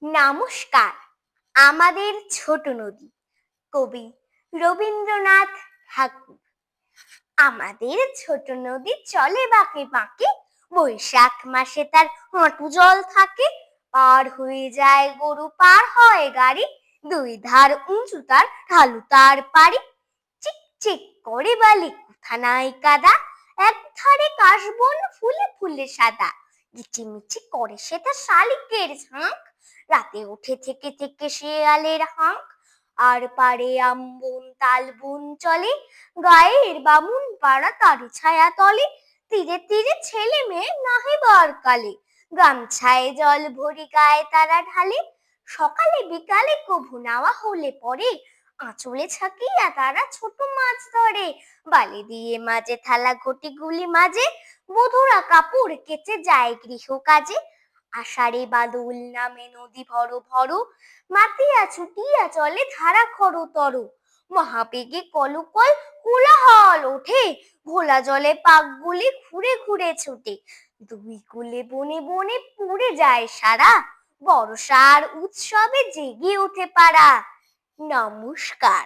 নমস্কার। আমাদের ছোট নদী, কবি রবীন্দ্রনাথ ঠাকুর। আমাদের ছোট নদী চলে বাঁকে বাঁকে, বৈশাখ মাসে তার হাঁটু জল থাকে। পার হয়ে যায় গরু, পার হয় গাড়ি, দুই ধার উঁচু তার, ঢালু তার পাড়ি। চিক চিক করে বালি, কোথা নাই কাদা, এক ধারে কাশবন ফুলে ফুলে সাদা। কিচিমিচি করে সে তার শালিকের ঝাঁক, রাতে উঠে থেকে থেকে শেয়ালের হাঁক। আর পারে আমবন তালবন চলে, গায়ের বামুন পাড়া তারি ছায়া তলে। তীরে তীরে ছেলে মেয়ে নাহে বার কালে, গামছায় জল ভরি গায়ে তারা ঢালে। সকালে বিকালে কভু নাওয়া হলে পরে, আঁচলে ছাকিয়া তারা ছোট মাছ ধরে। বালি দিয়ে মাঝে থালা ঘটি গুলি মাঝে, বধূরা কাপড় কেচে যায় গৃহ কাজে। আষাঢ়ে বাদল নামে নদী ভর ভর, মাতিয়া ছুটিয়া চলে ধারা খরতর। মহাবেগে কলকল কোলাহল ওঠে, ঘোলা জলে পাকগুলি ঘুরে ঘুরে ছোটে। দুই কূলে বনে বনে পুড়ে যায় সারা, বর্ষার উৎসবে জেগে ওঠে পাড়া। নমস্কার।